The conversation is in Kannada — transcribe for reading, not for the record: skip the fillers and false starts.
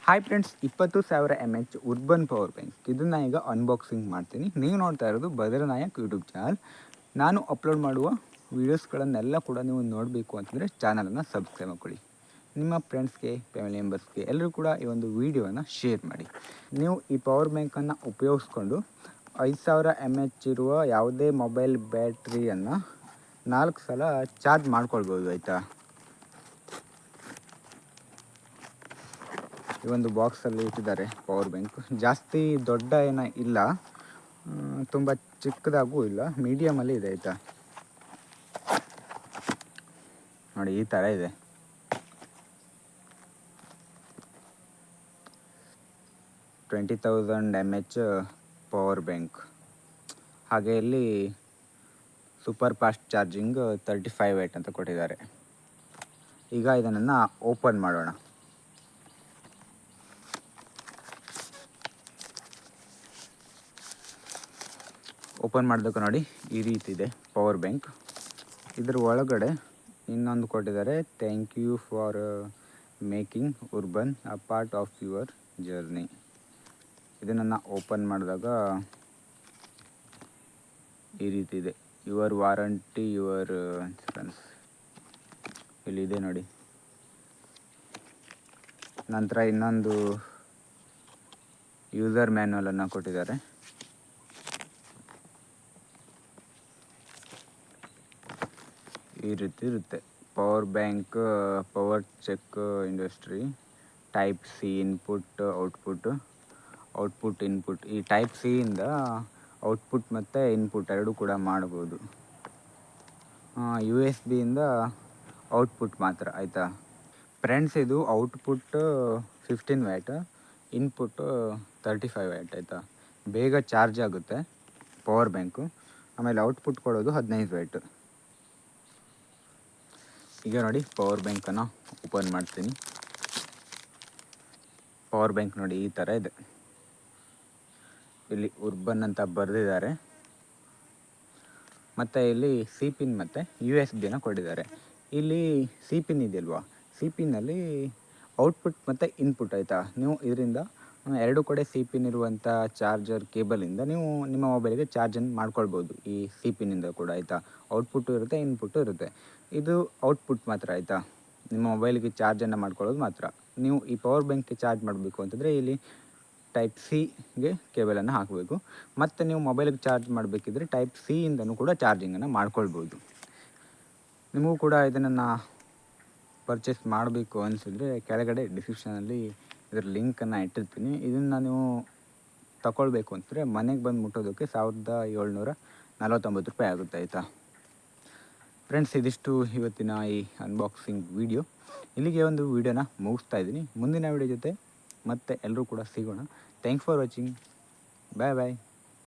Hi friends, 20,000 mAh URBN power bank ಇದನ್ನು ಈಗ ಅನ್ಬಾಕ್ಸಿಂಗ್ ಮಾಡ್ತೀನಿ. ನೀವು ನೋಡ್ತಾ ಇರೋದು ಬದರನಾಯಕ್ ಯೂಟ್ಯೂಬ್ ಚಾನಲ್. ನಾನು ಅಪ್ಲೋಡ್ ಮಾಡುವ ವೀಡಿಯೋಸ್ಗಳನ್ನೆಲ್ಲ ಕೂಡ ನೀವು ನೋಡಬೇಕು ಅಂತಂದರೆ ಚಾನಲನ್ನು ಸಬ್ಸ್ಕ್ರೈಬ್ ಮಾಡ್ಕೊಳ್ಳಿ. ನಿಮ್ಮ ಫ್ರೆಂಡ್ಸ್ಗೆ, ಫ್ಯಾಮಿಲಿ ಮೆಂಬರ್ಸ್ಗೆ ಎಲ್ಲರೂ ಕೂಡ ಈ ಒಂದು ವೀಡಿಯೋನ ಶೇರ್ ಮಾಡಿ. ನೀವು ಈ ಪವರ್ ಬ್ಯಾಂಕನ್ನು ಉಪಯೋಗಿಸ್ಕೊಂಡು 5,000 mAh ಇರುವ ಯಾವುದೇ ಮೊಬೈಲ್ ಬ್ಯಾಟ್ರಿಯನ್ನು 4 ಸಲ ಚಾರ್ಜ್ ಮಾಡ್ಕೊಳ್ಬೋದು. ಆಯಿತಾ, ಈ ಒಂದು ಬಾಕ್ಸಲ್ಲಿ ಇಟ್ಟಿದ್ದಾರೆ ಪವರ್ ಬ್ಯಾಂಕ್. ಜಾಸ್ತಿ ದೊಡ್ಡ ಏನೋ ಇಲ್ಲ, ತುಂಬ ಚಿಕ್ಕದಾಗೂ ಇಲ್ಲ, ಮೀಡಿಯಮಲ್ಲಿ ಇದೆ. ಆಯಿತಾ, ನೋಡಿ ಈ ಥರ ಇದೆ. $20,000 mAh ಪವರ್ ಬ್ಯಾಂಕ್. ಹಾಗೆ ಇಲ್ಲಿ ಸೂಪರ್ ಫಾಸ್ಟ್ ಚಾರ್ಜಿಂಗ್ 35 ವಾಟ್ ಅಂತ ಕೊಟ್ಟಿದ್ದಾರೆ. ಈಗ ಇದನ್ನು ಓಪನ್ ಮಾಡೋಣ. ಓಪನ್ ಮಾಡಿದಾಗ ನೋಡಿ ಈ ರೀತಿ ಇದೆ ಪವರ್ ಬ್ಯಾಂಕ್. ಇದ್ರ ಒಳಗಡೆ ಇನ್ನೊಂದು ಕೊಟ್ಟಿದ್ದಾರೆ, thank you for making URBN a part of your journey. ಇದನ್ನು ಓಪನ್ ಮಾಡಿದಾಗ ಈ ರೀತಿ ಇದೆ, ಯುವರ್ ವಾರಂಟಿ, ಯುವರ್ ಇನ್ಶೂರೆನ್ಸ್ ಇಲ್ಲಿದೆ ನೋಡಿ. ನಂತರ ಇನ್ನೊಂದು ಯೂಸರ್ ಮ್ಯಾನ್ಯಲನ್ನು ಕೊಟ್ಟಿದ್ದಾರೆ. ಈ ರೀತಿ ಇರುತ್ತೆ power bank. Power check industry, type C input, output input. ಈ ಟೈಪ್ ಸಿ ಇಂದ ಔಟ್ಪುಟ್ ಮತ್ತು ಇನ್ಪುಟ್ ಎರಡೂ ಕೂಡ ಮಾಡ್ಬೋದು. USB ಇಂದ ಔಟ್ಪುಟ್ ಮಾತ್ರ. ಆಯಿತಾ ಫ್ರೆಂಡ್ಸ್, ಇದು ಔಟ್ಪುಟ್ 15 ವ್ಯಾಟ್, ಇನ್ಪುಟ್ 35 ವ್ಯಾಟ್. ಆಯಿತಾ, ಬೇಗ ಚಾರ್ಜ್ ಆಗುತ್ತೆ ಪವರ್ ಬ್ಯಾಂಕು. ಆಮೇಲೆ ಔಟ್ಪುಟ್ ಕೊಡೋದು 15 ವ್ಯಾಟ್. ಈಗ ನೋಡಿ ಪವರ್ ಬ್ಯಾಂಕನ್ನು ಓಪನ್ ಮಾಡ್ತೀನಿ. ಪವರ್ ಬ್ಯಾಂಕ್ ನೋಡಿ ಈ ಥರ ಇದೆ. ಇಲ್ಲಿ ಉರ್ಬನ್ ಅಂತ ಬರೆದಿದ್ದಾರೆ. ಮತ್ತು ಇಲ್ಲಿ ಸಿ ಪಿನ್ ಮತ್ತು USB ಕೊಟ್ಟಿದ್ದಾರೆ. ಇಲ್ಲಿ ಸಿ ಪಿನ್ ಇದೆಯಲ್ವಾ, ಸಿ ಪಿನ್ನಲ್ಲಿ ಔಟ್ಪುಟ್ ಮತ್ತು ಇನ್ಪುಟ್. ಆಯಿತಾ, ನೀವು ಇದರಿಂದ ಎರಡು ಕಡೆ ಸಿ ಪಿನ್ ಇರುವಂಥ ಚಾರ್ಜರ್ ಕೇಬಲಿಂದ ನೀವು ನಿಮ್ಮ ಮೊಬೈಲಿಗೆ ಚಾರ್ಜನ್ನು ಮಾಡ್ಕೊಳ್ಬೋದು. ಈ ಸಿ ಪಿನ್ನಿಂದ ಕೂಡ. ಆಯಿತಾ, ಔಟ್ಪುಟ್ಟು ಇರುತ್ತೆ, ಇನ್ಪುಟ್ಟು ಇರುತ್ತೆ. ಇದು ಔಟ್ಪುಟ್ ಮಾತ್ರ. ಆಯಿತಾ, ನಿಮ್ಮ ಮೊಬೈಲಿಗೆ ಚಾರ್ಜನ್ನು ಮಾಡ್ಕೊಳ್ಳೋದು ಮಾತ್ರ. ನೀವು ಈ ಪವರ್ ಬ್ಯಾಂಕ್ಗೆ ಚಾರ್ಜ್ ಮಾಡಬೇಕು ಅಂತಂದರೆ ಇಲ್ಲಿ ಟೈಪ್ ಸಿಗೆ ಕೇಬಲನ್ನು ಹಾಕಬೇಕು. ಮತ್ತು ನೀವು ಮೊಬೈಲಿಗೆ ಚಾರ್ಜ್ ಮಾಡಬೇಕಿದ್ರೆ ಟೈಪ್ ಸಿ ಇಂದನೂ ಕೂಡ ಚಾರ್ಜಿಂಗನ್ನು ಮಾಡ್ಕೊಳ್ಬೋದು. ನಿಮಗೂ ಕೂಡ ಇದನ್ನು ಪರ್ಚೇಸ್ ಮಾಡಬೇಕು ಅನಿಸಿದರೆ ಕೆಳಗಡೆ ಡಿಸ್ಕ್ರಿಪ್ಷನಲ್ಲಿ ಇದರ ಲಿಂಕನ್ನು ಇಟ್ಟಿರ್ತೀನಿ. ಇದನ್ನು ನೀವು ತಗೊಳ್ಬೇಕು ಅಂತಂದರೆ ಮನೆಗೆ ಬಂದು ಮುಟ್ಟೋದಕ್ಕೆ $1,749 ಆಗುತ್ತೆ. ಆಯಿತಾ ಫ್ರೆಂಡ್ಸ್, ಇದಿಷ್ಟು ಇವತ್ತಿನ ಈ ಅನ್ಬಾಕ್ಸಿಂಗ್ ವಿಡಿಯೋ. ಇಲ್ಲಿಗೆ ಒಂದು ವಿಡಿಯೋನ ಮುಗಿಸ್ತಾ ಇದ್ದೀನಿ. ಮುಂದಿನ ವಿಡಿಯೋ ಜೊತೆ ಮತ್ತೆ ಎಲ್ಲರೂ ಕೂಡ ಸಿಗೋಣ. Thanks for watching. Bye bye.